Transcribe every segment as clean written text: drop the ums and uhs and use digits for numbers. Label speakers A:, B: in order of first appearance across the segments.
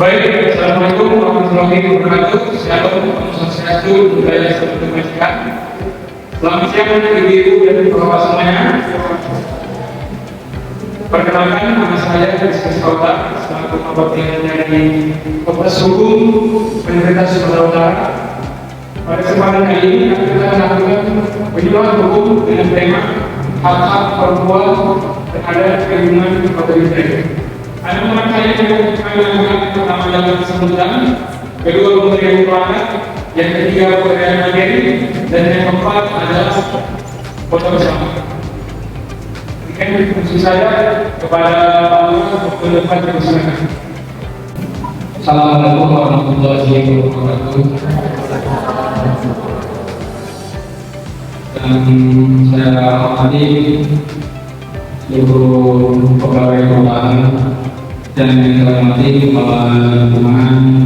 A: Baik, assalamualaikum warahmatullahi wabarakatuh. Shalom, Om Swastiastu, budaya Salam Kebajikan. Selamat siang ibu-ibu dan bapak semuanya. Perkenalkan, nama saya Rizky Sauta, selaku perwakilan dari Komnas Hukum Universitas Sumatera Utara. Pada kesempatan kali ini kita melakukan penyuluhan hukum dengan tema hak-hak perempuan terhadap perlindungan kepada diri. Ada teman saya yang melakukan pertama dalam sambutan, kedua pemberian keterangan, yang ketiga pemberian materi, dan yang keempat adalah foto bersama. Demikian fungsi saya kepada Pak Lurah untuk depan dipersilakan.
B: Assalamualaikum warahmatullahi wabarakatuh. Dan saya hormati seluruh pegawai perubahan dan yang saya hormati kepala lingkungan,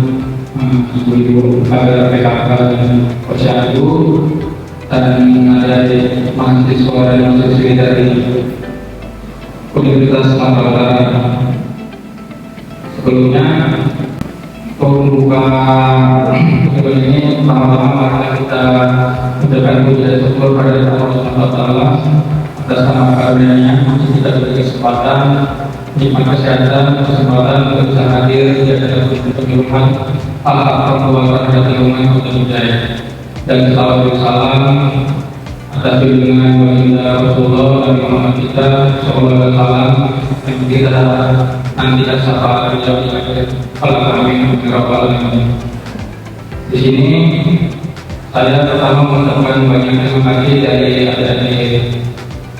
B: ibu-ibu kader PKK dan Posyandu, dan ada mahasiswa dan mahasiswi dari Universitas Sumatera Utara. Sebelumnya pembuka video ini pertama-tama kita mengucapkan puji dan syukur pada Allah Subhanahu wa Ta'ala atas nama karunia-Nya masih kita diberi kesempatan, nikmat kesehatan, kesempatan untuk bisa hadir di acara penyuluhan hak-hak perempuan terhadap lingkungan kota budaya. Dan salawat dan salam atas junjungan baginda Rasulullah dan Muhammad kita sallallahu alaihi wasallam yang kita nanti dan syafaat beliau di akhir amin ya rabbal alamin. Di sini saya pertama mengucapkan banyak terima kasih dari adik-adik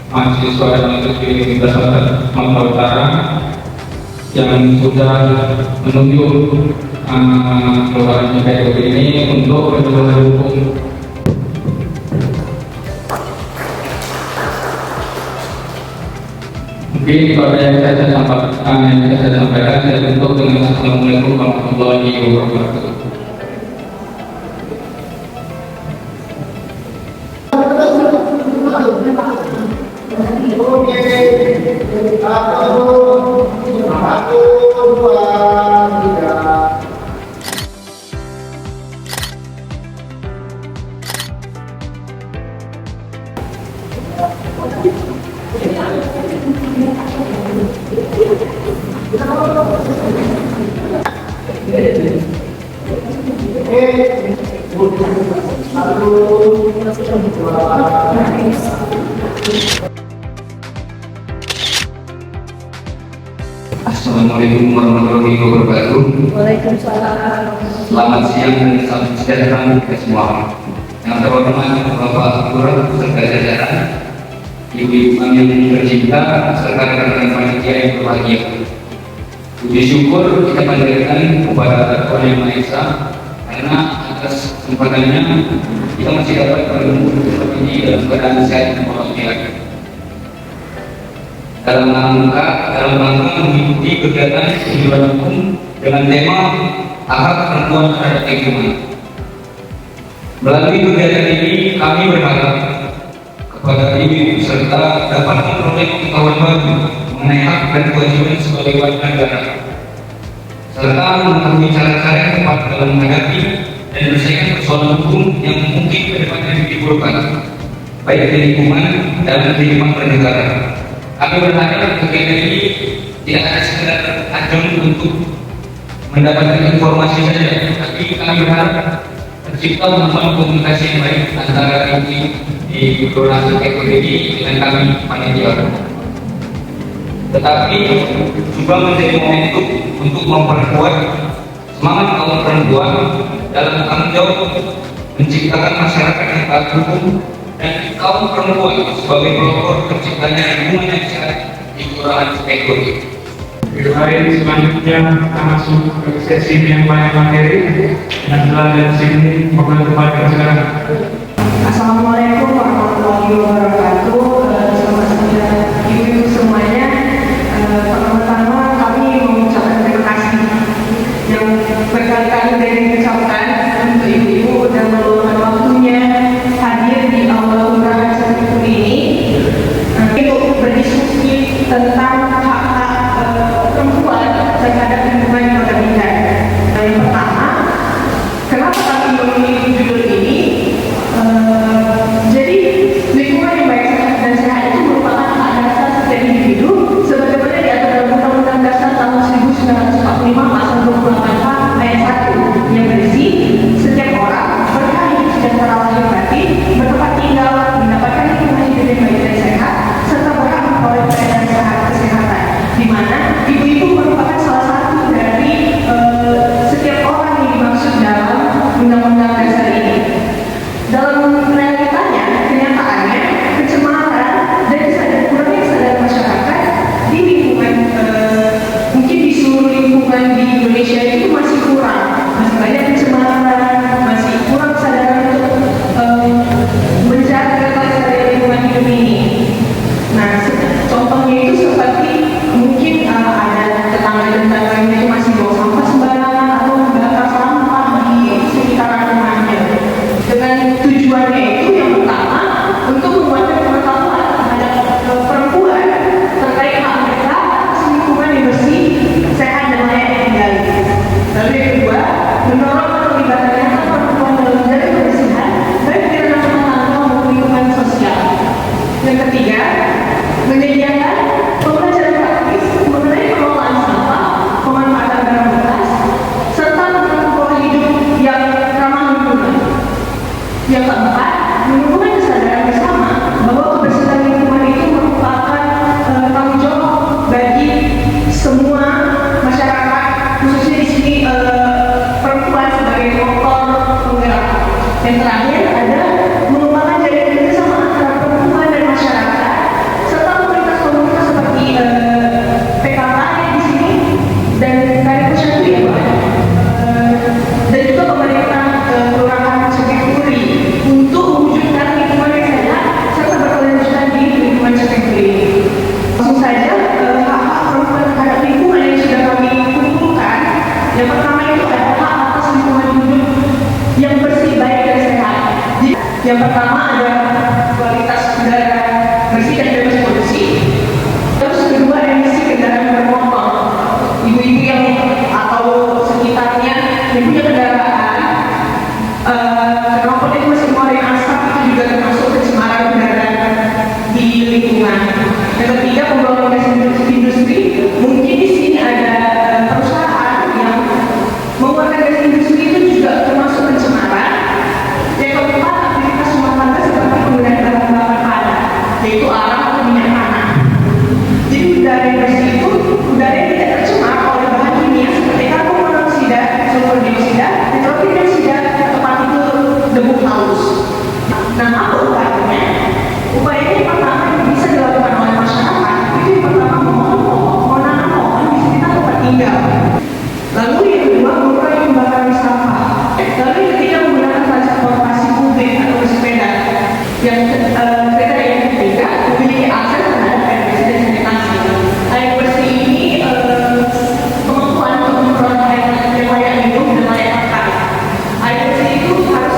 B: mahasiswa dan mahasiswi Universitas Sumatera Utara yang sudah menunjuk keluarga PKK ini untuk penyuluhan hukum. Mungkin pada yang saya sampaikan, saya tutup dengan Assalamualaikum warahmatullahi wabarakatuh. Assalamualaikum warahmatullahi wabarakatuh.
C: Waalaikumsalam.
B: Selamat siang dan salam sejahtera kita semua. Yang terhormat Bapak Lurah serta jajaran, ibu-ibu kami yang tercinta, serta rekan-rekan panitia yang berbahagia. Puji syukur kita panjatkan kepada Tuhan Yang Maha Esa karena atas kesempatannya kita masih dapat bertemu seperti ini dalam keadaan sehat dan walafiat. Dalam rangka mengikuti kegiatan penyuluhan hukum dengan tema hak perempuan terhadap lingkungan. Melalui kegiatan ini kami berharap kepada ibu serta dapat memperoleh pengetahuan baru mengenai hak dan kewajiban sebagai warga negara, serta mengetahui cara-cara yang tepat dalam menghadapi dan menyelesaikan persoalan hukum yang mungkin ke depannya ditimbulkan, baik di lingkungan dan kehidupan bernegara. Kami berharap kegiatan ini tidak hanya sekedar ajang untuk mendapatkan informasi saja, tapi kami berharap tercipta membangun komunikasi yang baik antara ibu di Kelurahan Ekonomi dengan kami panitia. Tetapi juga menjadi momentum untuk memperkuat semangat kaum perempuan dalam tanggung jawab menciptakan masyarakat yang taat hukum dan kaum perempuan sebagai pelopor terciptanya lingkungan yang sehat di Kelurahan Ekonomi.
A: Baik, selanjutnya kita masuk ke sesi yang banyak materi dan setelah dari sini mohon tempat silakan.
C: Assalamualaikum warahmatullahi wabarakatuh. Selamat siang ibu-ibu semuanya. Pertama-tama kami mengucapkan terima kasih yang berkali-kali sudah diucapkan untuk ibu-ibu dan meluangkan waktunya hadir di aula undangan seperti ini untuk berdiskusi tentang hak-hak perempuan terhadap lingkungan yang berbeda. secara lahir batin, bertempat tinggal, mendapatkan lingkungan hidup yang baik dan sehat, serta berhak memperoleh pelayanan kesehatan, di mana ibu-ibu merupakan salah satu dari setiap orang yang dimaksud dalam undang-undang dasar ini. Dalam realitanya, kenyataannya, pencemaran dan kurangnya kesadaran masyarakat di lingkungan, mungkin di seluruh lingkungan di Indonesia itu masih kurang, masih banyak pencemaran, masih kurang kesadaran untuk menjaga kelestarian lingkungan hidup ini. Nah, contohnya itu seperti mungkin ada tetangga-tetangganya itu masih bawa sampah sembarangan atau membakar sampah di sekitaran rumahnya. Dengan tujuannya itu yang pertama untuk membuat pengetahuan terhadap perempuan terkait hak mereka atas lingkungan yang bersih, sehat dan layak ditinggali. Lalu yang kedua, mendorong keterlibatan nyata perempuan dalam menjaga kebersihan baik di ranah rumah tangga maupun lingkungan sosial. Yang ketiga, menyediakan pembelajaran praktis mengenai pengelolaan sampah, pemanfaatan barang bekas, serta tentang pola hidup yang ramah lingkungan. Yang keempat, menumbuhkan kesadaran bersama bahwa kebersihan lingkungan itu merupakan tanggung jawab bagi semua masyarakat, khususnya di sini perempuan sebagai motor penggerak. Yang terakhir ada mengembangkan jaringan kerjasama antara perempuan dan masyarakat serta komunitas-komunitas seperti PKK di sini dan Karya Posyandu ya Pak, dan juga pemerintah kelurahan Cipinang untuk mewujudkan lingkungan yang sehat serta berkelanjutan di lingkungan Cipinang. Langsung saja hak-hak perempuan terhadap lingkungan yang sudah kami kumpulkan. Yang pertama itu ada hak atas lingkungan hidup yang bersih, baik dan sehat. Jadi, yang pertama ada kualitas udara bersih dan bebas polusi. Terus kedua, emisi kendaraan bermotor. Ibu-ibu yang atau sekitarnya yang punya kendaraan, kenapa itu masih mengeluarkan asap, itu juga termasuk pencemaran udara di lingkungan. Yang ketiga, pembuangan gas industri. Mungkin di sini ada perusahaan yang mengeluarkan gas industri itu juga termasuk pencemaran. Yang keempat, aktivitas rumah tangga seperti penggunaan bahan bakar padat, yaitu arang atau minyak tanah. Jadi udara yang bersih itu udara yang tidak tercemar oleh bahan kimia seperti karbon monoksida, sulfur dioksida, nitrogen dioksida, atau partikel debu halus. Nah, apa upayanya? Upayanya yang pertama yang bisa dilakukan oleh masyarakat itu yang pertama menanam pohon di sekitar tempat tinggal. Lalu yang kedua, mengurangi pembakaran sampah. Lalu yang ketiga, menggunakan transportasi publik atau bersepeda. Yang ketiga memiliki akses terhadap air bersih dan sanitasi. Air bersih ini kemampuan untuk memperoleh air yang layak minum dan layak pakai. Air bersih itu harus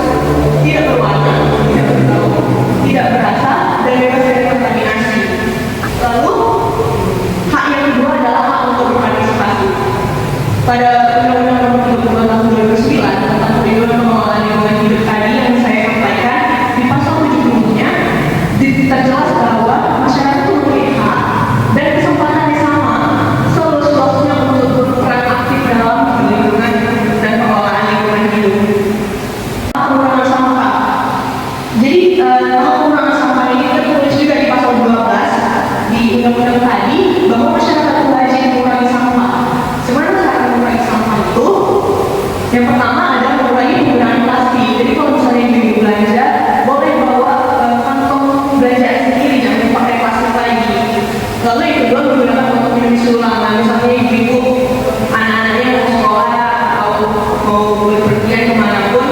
C: tidak berwarna, tidak berbau, tidak berasa, dan bebas dari kontaminasi. Lalu hak yang kedua adalah hak untuk berpartisipasi. Pada Undang-Undang Nomor 32 Tahun 2009 tentang perlindungan pengelolaan lingkungan hidup tadi yang saya sampaikan di pasal 70-nya terjelas bahwa masyarakat itu memiliki hak dan kesempatan yang sama seluas-luasnya untuk berperan aktif dalam perlindungan dan pengelolaan lingkungan hidup. Pengurangan sampah. Jadi pengurangan sampah ini tertulis juga di pasal 12 di undang-undang tadi bahwa masyarakat itu wajib mengurangi sampah. Sebenarnya cara mengurangi sampah itu yang pertama adalah mengurangi penggunaan plastik. Jadi kalau misalnya ibu belanja boleh bawa kantong belanja sendiri, jangan pakai plastik lagi. Lalu yang kedua, menggunakan botol minum isi ulang. Nah, misalnya ibu anak-anaknya mau sekolah atau mau berpergian kemanapun,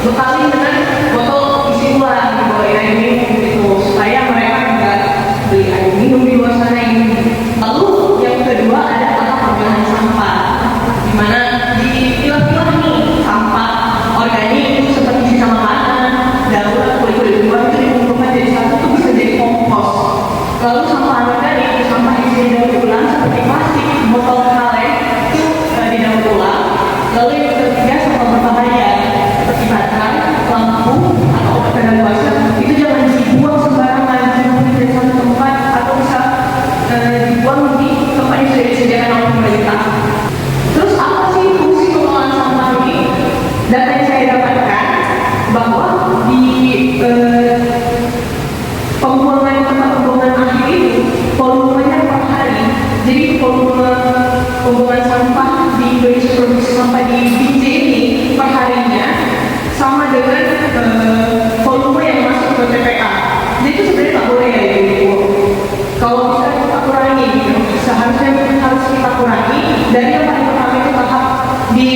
C: bekalin dengan botol isi ulang, dibawain air minum gitu, supaya mereka juga beli air minum di luar sana ini. Lalu di pembuangan tempat pembuangan akhir ini volumenya per hari. Jadi volume pembuangan sampah di Indonesia, produksi sampah di BJ ini per harinya sama dengan volume yang masuk ke TPA. Jadi itu sebenarnya nggak boleh ya gitu. Kalau bisa kita kurangi, gitu. Seharusnya harus kita kurangi dari yang paling pertama itu tahap di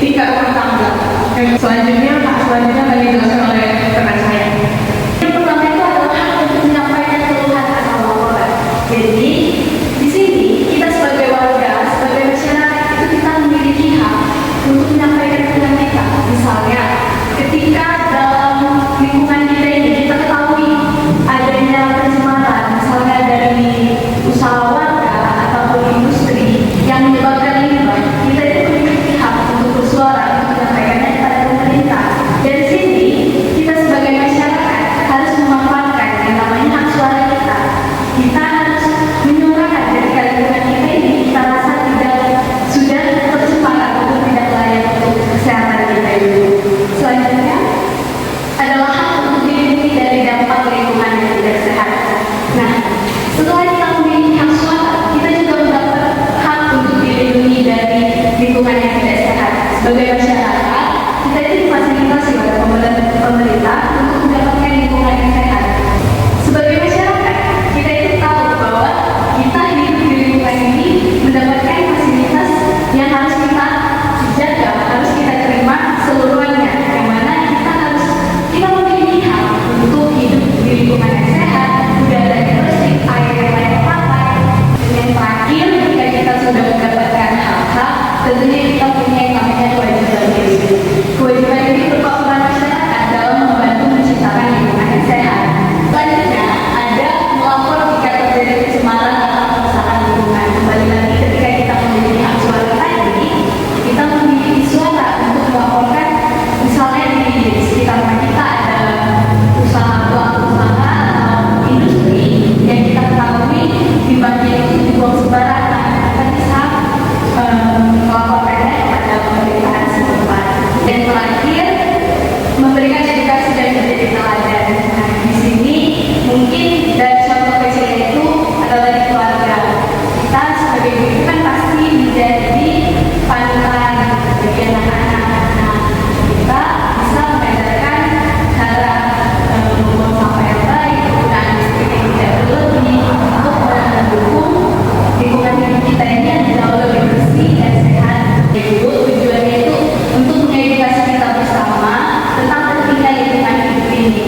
C: tingkat rumah tangga. Selanjutnya akan dijelaskan oleh rekan saya.
D: Yang pertama itu adalah hak untuk menyampaikan keluhan atau laporan. Jadi di sini kita sebagai warga, sebagai masyarakat itu kita memiliki hak untuk menyampaikan keluhan kita. Misalnya, ketika dalam lingkungan kita ini kita ketahui adanya pencemaran, misalnya dari usaha warga ataupun industri yang menyebabkan limbah, kita itu memiliki hak untuk bersuara, untuk menyampaikannya kepada pemerintah. Dari sini kita sebagai masyarakat harus memanfaatkan yang namanya hak suara kita. Kita harus menyuarakan ketika lingkungan kita ini kita rasa sudah tercemar atau tidak layak untuk kesehatan kita itu. Selanjutnya adalah hak untuk dilindungi dari dampak lingkungan yang tidak sehat. Nah, setelah kita memiliki hak suara, kita juga mendapat hak untuk dilindungi dari lingkungan yang tidak sehat. Sebagai masyarakat, kita itu difasilitasi oleh pemerintah untuk mendapatkan lingkungan yang sehat. Sebagai masyarakat, kita itu tahu bahwa kita hidup di lingkungan ini mendapatkan fasilitas yang harus kita jaga, harus kita terima seluruhnya. Yang mana kita memiliki hak untuk hidup di lingkungan yang sehat, udara yang bersih, air yang layak pakai. Dan yang terakhir, ketika kita sudah mendapatkan hak-hak, tentunya kita punya yang namanya kewajiban diri. Kewajiban ini berupa peran masyarakat dalam membantu menciptakan lingkungan yang sehat. Selanjutnya ada melapor jika terjadi pencemaran atau kerusakan lingkungan. Kembali lagi ketika kita memiliki hak suara tadi, kita memiliki suara untuk melaporkan, misalnya di sekitar rumah kita ada pelaku usaha atau industri yang kita ketahui limbahnya itu dibuang sembarangan. Kita bisa melaporkannya kepada pemerintahan setempat. Dan terakhir, memberikan edukasi dan menjadi teladan. Nah, di sini mungkin dari contoh kecilnya itu adalah di keluarga. Kita sebagai ibu kan pasti menjadi panutan bagi anak-anak. Nah, kita bisa mengajarkan cara membuang sampah yang baik, penggunaan listrik yang tidak berlebih, untuk mendukung lingkungan hidup kita ini yang jauh lebih bersih dan sehat. Itu tujuannya itu untuk mengedukasi kita bersama tentang pentingnya lingkungan hidup ini.